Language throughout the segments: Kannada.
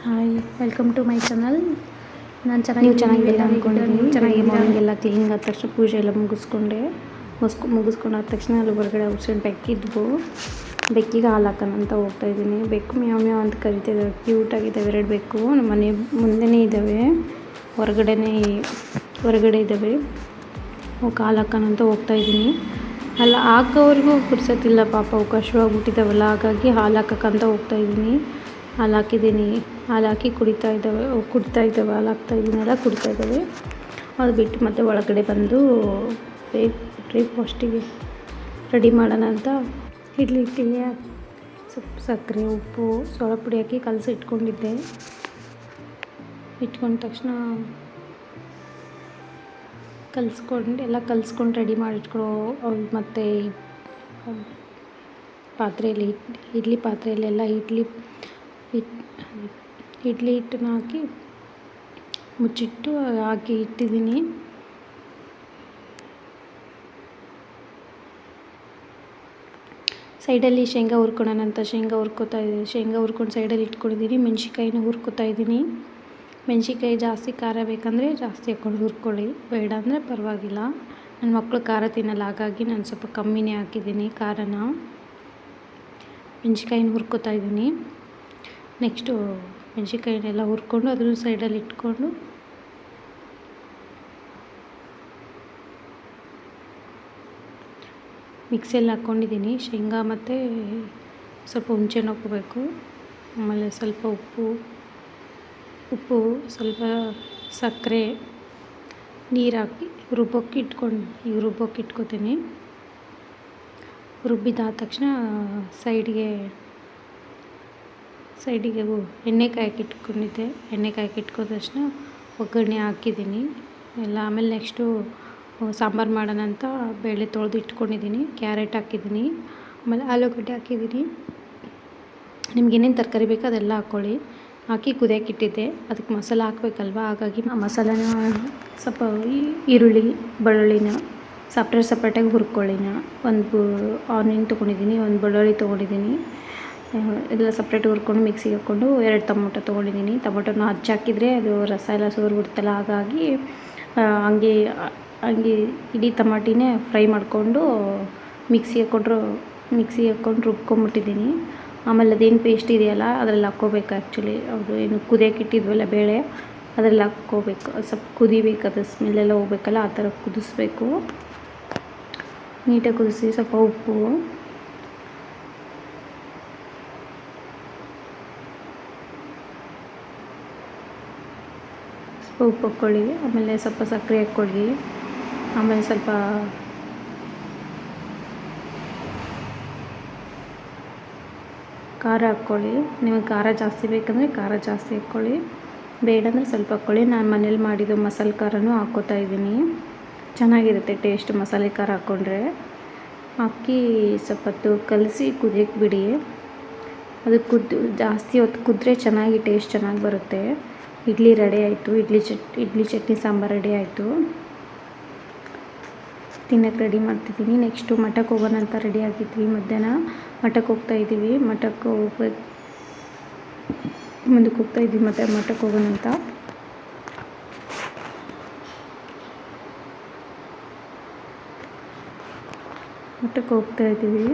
Hi, welcome to my channel. ನಾನು ನೀವು ಚೆನ್ನಾಗಿಲ್ಲ ಅಂದ್ಕೊಂಡಿದ್ದೀನಿ. ಚೆನ್ನಾಗಿ ಮಾರ್ನಿಂಗ್ ಎಲ್ಲ ಕ್ಲೀನಿಂಗ್ ಆದ ತಕ್ಷಣ ಪೂಜೆ ಎಲ್ಲ ಮುಗಿಸ್ಕೊಂಡಾದ ತಕ್ಷಣ ಅಲ್ಲಿ ಹೊರಗಡೆ ಔಟ್ಸೈಡ್ ಬೆಕ್ಕಿದ್ವು. ಬೆಕ್ಕಿಗೆ ಹಾಲು ಹಾಕೋಣ ಅಂತ ಹೋಗ್ತಾಯಿದ್ದೀನಿ. ಬೆಕ್ಕು ಮ್ಯಾವ್ ಮ್ಯಾವ್ ಅಂತ ಕರಿತಿದ್ದಾವೆ. ಕ್ಯೂಟಾಗಿದ್ದಾವೆ 2 ಬೆಕ್ಕು. ನಮ್ಮ ಮನೆ ಮುಂದೆನೇ ಇದ್ದಾವೆ, ಹೊರಗಡೆ ಇದ್ದಾವೆ. ಅವಕ್ಕೆ ಹಾಲು ಹಾಕೋಣ ಅಂತ ಹೋಗ್ತಾಯಿದ್ದೀನಿ. ಅಲ್ಲ ಹಾಕೋವರೆಗೂ ಪುರ್ಸೊತ್ತಿಲ್ಲ ಪಾಪ, ಅವಕಾಶವಾಗ್ಬಿಟ್ಟಿದ್ದಾವಲ್ಲ. ಹಾಗಾಗಿ ಹಾಲು ಹಾಕೋಕ್ಕಂತ ಹೋಗ್ತಾಯಿದ್ದೀನಿ. ಹಾಲು ಹಾಕಿದ್ದೀನಿ, ಹಾಲು ಹಾಕಿ ಕುಡಿತಾ ಇದ್ದಾವೆ, ಹಾಲು ಹಾಕ್ತಾಯಿದ್ದೀನಲ್ಲ, ಕುಡಿತಾ ಇದ್ದಾವೆ. ಅದು ಬಿಟ್ಟು ಮತ್ತೆ ಒಳಗಡೆ ಬಂದು ಬ್ರೇಕ್ಫಾಸ್ಟಿಗೆ ರೆಡಿ ಮಾಡೋಣ ಅಂತ ಇಡ್ಲಿ ಹಿಟ್ಟಿಗೆ ಸ್ವಲ್ಪ ಸಕ್ಕರೆ, ಉಪ್ಪು, ಸೋಡಾ ಪುಡಿ ಹಾಕಿ ಕಲಸಿ ಇಟ್ಕೊಂಡಿದ್ದೆ. ಇಟ್ಕೊಂಡ ತಕ್ಷಣ ಕಲಿಸ್ಕೊಂಡು ರೆಡಿ ಮಾಡಿಟ್ಕೊಳ್ಳೋ. ಮತ್ತು ಪಾತ್ರೆಯಲ್ಲಿ ಇಡ್ಲಿ ಪಾತ್ರೆಯಲ್ಲೆಲ್ಲ ಇಡ್ಲಿ ಹಿಟ್ಟನ್ನ ಹಾಕಿ ಮುಚ್ಚಿಟ್ಟು ಹಾಕಿ ಇಟ್ಟಿದ್ದೀನಿ. ಸೈಡಲ್ಲಿ ಶೇಂಗಾ ಹುರ್ಕೊಳ್ಳೋಣ ಅಂತ ಶೇಂಗಾ ಹುರ್ಕೊಂಡು ಸೈಡಲ್ಲಿ ಇಟ್ಕೊಂಡಿದ್ದೀನಿ. ಮೆಣ್ಸಿನ್ಕಾಯಿನ ಹುರ್ಕೊತಾ ಇದ್ದೀನಿ. ಮೆಣ್ಸಿನ್ಕಾಯಿ ಜಾಸ್ತಿ ಖಾರ ಬೇಕಂದರೆ ಜಾಸ್ತಿ ಹಾಕ್ಕೊಂಡು ಹುರ್ಕೊಳ್ಳಿ, ಬೇಡ ಅಂದರೆ ಪರವಾಗಿಲ್ಲ. ನನ್ನ ಮಕ್ಕಳು ಖಾರ ತಿನ್ನಲ್ಲ, ಹಾಗಾಗಿ ನಾನು ಸ್ವಲ್ಪ ಕಮ್ಮಿನೇ ಹಾಕಿದ್ದೀನಿ ಖಾರನ. ಮೆಣ್ಸಿನ್ಕಾಯಿನ ಹುರ್ಕೊತಾ ಇದ್ದೀನಿ. ನೆಕ್ಸ್ಟು ಮೆಣ್ಸಿನ್ಕಾಯಿನೆಲ್ಲ ಹುರ್ಕೊಂಡು ಅದನ್ನು ಸೈಡಲ್ಲಿ ಇಟ್ಕೊಂಡು ಮಿಕ್ಸಿಯಲ್ಲಿ ಹಾಕ್ಕೊಂಡಿದ್ದೀನಿ. ಶೇಂಗಾ ಮತ್ತು ಸ್ವಲ್ಪ ಹುಣಸೆಹಣ್ಣು ಹಾಕ್ಕೋಬೇಕು. ಆಮೇಲೆ ಸ್ವಲ್ಪ ಉಪ್ಪು ಸ್ವಲ್ಪ ಸಕ್ಕರೆ, ನೀರು ಹಾಕಿ ರುಬ್ಬೋಕ್ಕೆ ಇಟ್ಕೊತೀನಿ. ರುಬ್ಬಿದಾದ ತಕ್ಷಣ ಸೈಡಿಗೆ ಎಣ್ಣೆ ಕಾಯಕ್ಕೆ ಇಟ್ಕೊಂಡ ತಕ್ಷಣ ಒಗ್ಗರಣೆ ಹಾಕಿದ್ದೀನಿ ಎಲ್ಲ. ಆಮೇಲೆ ನೆಕ್ಸ್ಟು ಸಾಂಬಾರು ಮಾಡೋಣ ಅಂತ ಬೇಳೆ ತೊಳೆದು ಇಟ್ಕೊಂಡಿದ್ದೀನಿ. ಕ್ಯಾರೆಟ್ ಹಾಕಿದ್ದೀನಿ, ಆಮೇಲೆ ಆಲೂಗಡ್ಡೆ ಹಾಕಿದ್ದೀನಿ. ನಿಮ್ಗೆ ಏನೇನು ತರಕಾರಿ ಬೇಕೋ ಅದೆಲ್ಲ ಹಾಕ್ಕೊಳ್ಳಿ. ಹಾಕಿ ಕುದಿಯೋಕೆ ಇಟ್ಟಿದ್ದೆ. ಅದಕ್ಕೆ ಮಸಾಲ ಹಾಕಬೇಕಲ್ವ, ಹಾಗಾಗಿ ಮಸಾಲೆನ ಸ್ವಲ್ಪ ಈರುಳ್ಳಿ ಬೆಳ್ಳುಳ್ಳಿನ ಸಪ್ರೇಟಾಗಿ ಹುರ್ಕೊಳ್ಳಿನ. ಒಂದು ಆನಿಯನ್ ತೊಗೊಂಡಿದ್ದೀನಿ, ಒಂದು ಬೆಳ್ಳುಳ್ಳಿ ತೊಗೊಂಡಿದ್ದೀನಿ. ಎಲ್ಲ ಸಪ್ರೇಟ್ ಹುರ್ಕೊಂಡು ಮಿಕ್ಸಿಗೆ ಹಾಕ್ಕೊಂಡು 2 ಟೊಮೊಟೊ ತೊಗೊಂಡಿದ್ದೀನಿ. ಟೊಮೊಟೊನ ಹಾಕಿದರೆ ಅದು ರಸ ಎಲ್ಲ ಸೋರ್ಬಿಡ್ತಲ್ಲ, ಹಾಗಾಗಿ ಹಂಗೆ ಇಡೀ ಟಮಾಟಿನೇ ಫ್ರೈ ಮಾಡಿಕೊಂಡು ಮಿಕ್ಸಿಗೆ ಹಾಕ್ಕೊಂಡು ರುಬ್ಕೊಂಬಿಟ್ಟಿದ್ದೀನಿ. ಆಮೇಲೆ ಅದೇನು ಪೇಸ್ಟ್ ಇದೆಯಲ್ಲ ಅದರಲ್ಲಿ ಹಾಕ್ಕೋಬೇಕು. ಆ್ಯಕ್ಚುಲಿ ಅದು ಏನು ಕುದಿಯೋಕೆ ಇಟ್ಟಿದ್ವಲ್ಲ ಬೇಳೆ, ಅದರಲ್ಲಿ ಹಾಕ್ಕೋಬೇಕು. ಸ್ವಲ್ಪ ಕುದಿಬೇಕು, ಅದು ಸ್ಮೆಲ್ಲೆಲ್ಲ ಹೋಗ್ಬೇಕಲ್ಲ, ಆ ಥರ ಕುದಿಸ್ಬೇಕು. ನೀಟಾಗಿ ಕುದಿಸಿ ಸ್ವಲ್ಪ ಉಪ್ಪು, ಹಾಕ್ಕೊಳ್ಳಿ. ಆಮೇಲೆ ಸ್ವಲ್ಪ ಸಕ್ಕರೆ ಹಾಕ್ಕೊಳ್ಳಿ. ಆಮೇಲೆ ಸ್ವಲ್ಪ ಖಾರ ಹಾಕ್ಕೊಳ್ಳಿ. ನಿಮಗೆ ಖಾರ ಜಾಸ್ತಿ ಬೇಕಂದರೆ ಖಾರ ಜಾಸ್ತಿ ಹಾಕ್ಕೊಳ್ಳಿ, ಬೇಡ ಅಂದರೆ ಸ್ವಲ್ಪ ಹಾಕ್ಕೊಳ್ಳಿ. ನಾನು ಮನೇಲಿ ಮಾಡಿದ್ದು ಮಸಾಲೆ ಖಾರನೂ ಹಾಕ್ಕೋತಾ ಇದ್ದೀನಿ. ಚೆನ್ನಾಗಿರುತ್ತೆ ಟೇಸ್ಟ್ ಮಸಾಲೆ ಖಾರ ಹಾಕ್ಕೊಂಡ್ರೆ. ಹಾಕಿ ಸ್ವಲ್ಪ ಹೊತ್ತು ಕಲಸಿ ಕುದಿಯೋಕ್ಕೆ ಬಿಡಿ. ಅದು ಜಾಸ್ತಿ ಹೊತ್ತು ಕುದ್ರೆ ಟೇಸ್ಟ್ ಚೆನ್ನಾಗಿ ಬರುತ್ತೆ. ಇಡ್ಲಿ ರೆಡಿ ಆಯಿತು. ಇಡ್ಲಿ ಚಟ್ನಿ ಸಾಂಬಾರು ರೆಡಿ ಆಯಿತು. ತಿನ್ನೋಕ್ಕೆ ರೆಡಿ ಮಾಡ್ತಿದ್ದೀನಿ. ನೆಕ್ಸ್ಟು ಮಠಕ್ಕೆ ಹೋಗೋಣ ಅಂತ ರೆಡಿ ಆಗಿದ್ವಿ. ಮಧ್ಯಾಹ್ನ ಮಠಕ್ಕೆ ಹೋಗ್ತಾಯಿದ್ದೀವಿ. ಮುಂದಕ್ಕೆ ಹೋಗ್ತಾಯಿದ್ವಿ. ಮತ್ತು ಮಠಕ್ಕೆ ಹೋಗೋಣ ಅಂತ ಹೋಗ್ತಾಯಿದ್ದೀವಿ.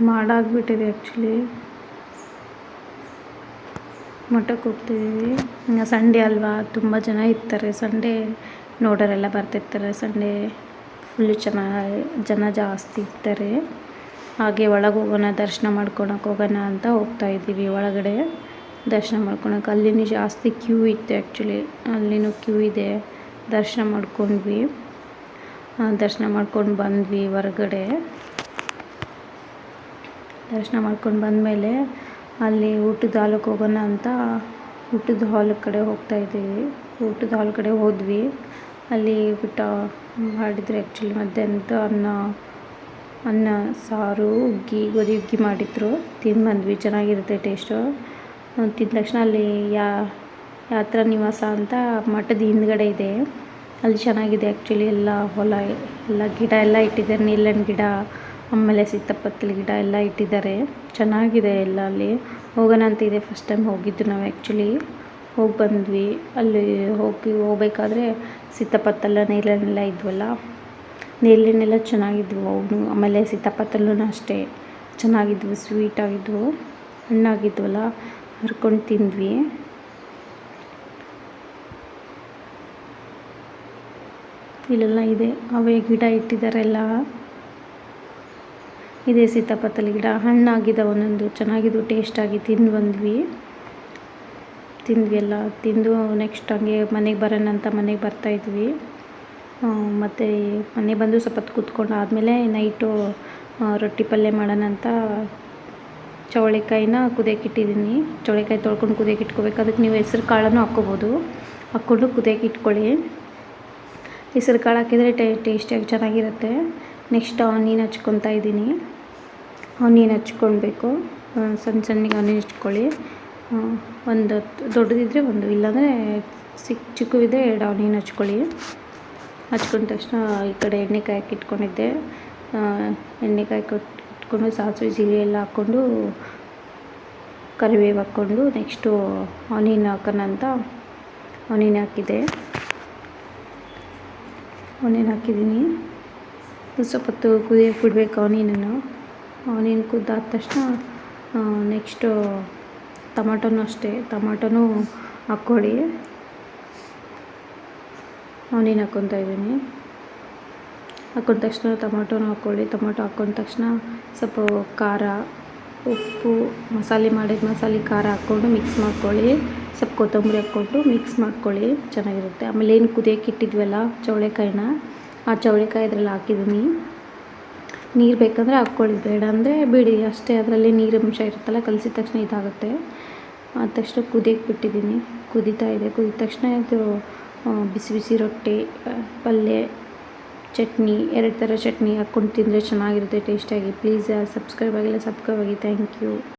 ಮಾಡಾಗ್ಬಿಟ್ಟಿದೆ ಆ್ಯಕ್ಚುಲಿ. ಮಠಕ್ಕೆ ಹೋಗ್ತಿದ್ದೀವಿ. ಸಂಡೇ ಅಲ್ವಾ, ತುಂಬ ಜನ ಇರ್ತಾರೆ. ಸಂಡೇ ನೋಡೋರೆಲ್ಲ ಬರ್ತಿರ್ತಾರೆ. ಸಂಡೇ ಫುಲ್ಲು ಜನ ಜಾಸ್ತಿ ಇರ್ತಾರೆ. ಹಾಗೆ ಒಳಗೆ ಹೋಗೋಣ, ದರ್ಶನ ಮಾಡ್ಕೊಳಕ್ಕೆ ಹೋಗೋಣ ಅಂತ ಹೋಗ್ತಾಯಿದ್ದೀವಿ. ಒಳಗಡೆ ದರ್ಶನ ಮಾಡ್ಕೊಳಕ್ಕೆ ಅಲ್ಲಿನೂ ಜಾಸ್ತಿ ಕ್ಯೂ ಇತ್ತು. ಆ್ಯಕ್ಚುಲಿ ಅಲ್ಲಿನೂ ಕ್ಯೂ ಇದೆ. ದರ್ಶನ ಮಾಡ್ಕೊಂಡು ಬಂದ್ವಿ. ಹೊರಗಡೆ ದರ್ಶನ ಮಾಡ್ಕೊಂಡು ಬಂದಮೇಲೆ ಅಲ್ಲಿ ಊಟದ ಹಾಲಕ್ಕೆ ಹೋಗೋಣ ಅಂತ ಊಟದ ಹಾಲ್ ಕಡೆ ಹೋಗ್ತಾಯಿದ್ದೀವಿ. ಊಟದ ಹಾಲ್ ಕಡೆ ಹೋದ್ವಿ. ಅಲ್ಲಿ ಊಟ ಮಾಡಿದ್ರು. ಆ್ಯಕ್ಚುಲಿ ಮಧ್ಯಾಹ್ನದ ಅನ್ನ ಸಾರು ಗೋಧಿ ಹುಗ್ಗಿ ಮಾಡಿದ್ರು. ತಿಂದು ಬಂದ್ವಿ. ಚೆನ್ನಾಗಿರುತ್ತೆ ಟೇಸ್ಟು. ತಿಂದ ತಕ್ಷಣ ಅಲ್ಲಿ ಯಾತ್ರಾ ನಿವಾಸ ಅಂತ ಮಠದ ಹಿಂದ್ಗಡೆ ಇದೆ. ಅಲ್ಲಿ ಚೆನ್ನಾಗಿದೆ ಆ್ಯಕ್ಚುಲಿ. ಎಲ್ಲ ಹೊಲ ಎಲ್ಲ ಗಿಡ ಎಲ್ಲ ಇಟ್ಟಿದ್ದಾರೆ. ನೀಲನ ಗಿಡ, ಆಮೇಲೆ ಸೀತಾಫಲ ಗಿಡ ಎಲ್ಲ ಇಟ್ಟಿದ್ದಾರೆ. ಚೆನ್ನಾಗಿದೆ ಎಲ್ಲ ಅಲ್ಲಿ. ಹೋಗೋಣ ಅಂತ ಇದೆ. ಫಸ್ಟ್ ಟೈಮ್ ಹೋಗಿದ್ದು ನಾವು ಆ್ಯಕ್ಚುಲಿ. ಹೋಗಿ ಬಂದ್ವಿ. ಅಲ್ಲಿ ಹೋಗಬೇಕಾದ್ರೆ ಸೀತಾಫಲ ನೇರಳೆಲ್ಲ ಇದ್ವಲ್ಲ, ನೇರಳೆಲ್ಲ ಚೆನ್ನಾಗಿದ್ವು ಅವನು. ಆಮೇಲೆ ಸೀತಾಫಲನೂ ಅಷ್ಟೇ ಚೆನ್ನಾಗಿದ್ವು, ಸ್ವೀಟಾಗಿದ್ವು, ಹಣ್ಣಾಗಿದ್ವಲ್ಲ, ಹರ್ಕೊಂಡು ತಿಂದ್ವಿ. ಇಲ್ಲೆಲ್ಲ ಇದೆ, ಅವೇ ಗಿಡ ಇಟ್ಟಿದ್ದಾರೆ ಎಲ್ಲ. ಇದೆ ಸೀತಾಫಲ ಗಿಡ, ಹಣ್ಣಾಗಿದೆ ಒಂದೊಂದು, ಚೆನ್ನಾಗಿದ್ವು, ಟೇಸ್ಟಾಗಿ ತಿಂದ್ವಿ ಎಲ್ಲ. ತಿಂದು ನೆಕ್ಸ್ಟ್ ಹಂಗೆ ಮನೆಗೆ ಬರೋಣ ಅಂತ ಮನೆಗೆ ಬರ್ತಾಯಿದ್ವಿ. ಮತ್ತು ಮನೆ ಬಂದು ಸ್ವಲ್ಪ ಹೊತ್ತು ಕೂತ್ಕೊಂಡು ಆದಮೇಲೆ ನೈಟು ರೊಟ್ಟಿ ಪಲ್ಯ ಮಾಡೋಣ ಅಂತ ಚವಳಿಕಾಯಿನ ಕುದಿಯೋಕ್ಕಿಟ್ಟಿದ್ದೀನಿ. ಚವಳಿಕಾಯಿ ತೊಳ್ಕೊಂಡು ಕುದಿಯೋಕ್ಕಿಟ್ಕೋಬೇಕು. ಅದಕ್ಕೆ ನೀವು ಹೆಸ್ರು ಕಾಳನ್ನು ಹಾಕ್ಕೊಂಡು ಕುದಿಯೋಕ್ಕಿಟ್ಕೊಳ್ಳಿ. ಹೆಸ್ರು ಕಾಳು ಹಾಕಿದರೆ ಟೇಸ್ಟಿಯಾಗಿ ಚೆನ್ನಾಗಿರುತ್ತೆ. ನೆಕ್ಸ್ಟ್ ಆನಿಯನ್ ಹಚ್ಕೊತಾ ಇದ್ದೀನಿ. ಆನಿಯನ್ ಹಚ್ಕೊಳ್ಬೇಕು. ಸಣ್ಣಗೆ ಆನಿಯನ್ ಹಚ್ಕೊಳ್ಳಿ. ಒಂದು ದೊಡ್ಡದಿದ್ದರೆ ಒಂದು, ಇಲ್ಲಾಂದರೆ ಚಿಕ್ಕವಿದೆ 2 ಆನಿಯನ್ ಹಚ್ಕೊಳ್ಳಿ. ಹಚ್ಕೊಂಡ ತಕ್ಷಣ ಈ ಕಡೆ ಎಣ್ಣೆ ಕಾಯಕ್ಕೆ ಇಟ್ಕೊಂಡಿದ್ದೆ. ಎಣ್ಣೆ ಕಾಯಕ್ಕೆ ಇಟ್ಕೊಂಡು ಸಾಸಿವೆ ಜೀರಿಗೆ ಎಲ್ಲ ಹಾಕ್ಕೊಂಡು ಕರಿಬೇವು ಹಾಕ್ಕೊಂಡು ನೆಕ್ಸ್ಟು ಆನಿಯನ್ ಹಾಕೋಣ ಅಂತ ಆನಿಯನ್ ಹಾಕಿದ್ದೀನಿ. ಸ್ವಲ್ಪ ಹೊತ್ತು ಕುದಿಯೋಕ್ಕೆ ಬಿಡಬೇಕು ಆನಿಯನ್ ಕುದ್ದಾದ ತಕ್ಷಣ ನೆಕ್ಸ್ಟು ಟೊಮಾಟೊನೂ ಅಷ್ಟೇ, ಟೊಮಾಟೊನೂ ಹಾಕ್ಕೊಳ್ಳಿ. ಆನಿಯನ್ ಹಾಕ್ಕೊತಾ ಇದ್ದೀನಿ. ಹಾಕ್ಕೊಂಡ ತಕ್ಷಣ ಟೊಮಾಟೊನೂ ಹಾಕ್ಕೊಳ್ಳಿ. ಟೊಮಾಟೊ ಹಾಕ್ಕೊಂಡ ತಕ್ಷಣ ಸ್ವಲ್ಪ ಖಾರ, ಉಪ್ಪು, ಮಸಾಲೆ ಖಾರ ಹಾಕ್ಕೊಂಡು ಮಿಕ್ಸ್ ಮಾಡ್ಕೊಳ್ಳಿ. ಸ್ವಲ್ಪ ಕೊತ್ತಂಬರಿ ಹಾಕ್ಕೊಂಡು ಮಿಕ್ಸ್ ಮಾಡ್ಕೊಳ್ಳಿ, ಚೆನ್ನಾಗಿರುತ್ತೆ. ಆಮೇಲೆ ಏನು ಕುದಿಯೋಕ್ಕೆ ಇಟ್ಟಿದ್ವಲ್ಲ ಚವಳಿಕಾಯಿನ, ಆ ಚವಳಿಕಾಯಿ ಅದ್ರಲ್ಲಿ ಹಾಕಿದ್ದೀನಿ. ನೀರು ಬೇಕಂದರೆ ಹಾಕ್ಕೊಳ್ಳಿ, ಬೇಡ ಅಂದರೆ ಬಿಡಿ ಅಷ್ಟೇ. ಅದರಲ್ಲಿ ನೀರಂಶ ಇರುತ್ತಲ್ಲ, ಕಲಸಿದ ತಕ್ಷಣ ಇದಾಗುತ್ತೆ. ಆದ ತಕ್ಷಣ ಕುದಿಯೋಕ್ಕೆ ಬಿಟ್ಟಿದ್ದೀನಿ. ಕುದೀತಾ ಇದೆ. ಕುದಿದ ತಕ್ಷಣ ಇದು ಬಿಸಿ ಬಿಸಿ ರೊಟ್ಟಿ, ಪಲ್ಯ, ಚಟ್ನಿ, 2 ಥರ ಚಟ್ನಿ ಹಾಕ್ಕೊಂಡು ತಿಂದರೆ ಚೆನ್ನಾಗಿರುತ್ತೆ ಟೇಸ್ಟಾಗಿ. ಪ್ಲೀಸ್ ಯಾರು ಸಬ್ಸ್ಕ್ರೈಬ್ ಆಗಿಲ್ಲ, ಸಬ್ಸ್ಕ್ರೈಬ್ ಆಗಿ. Thank you.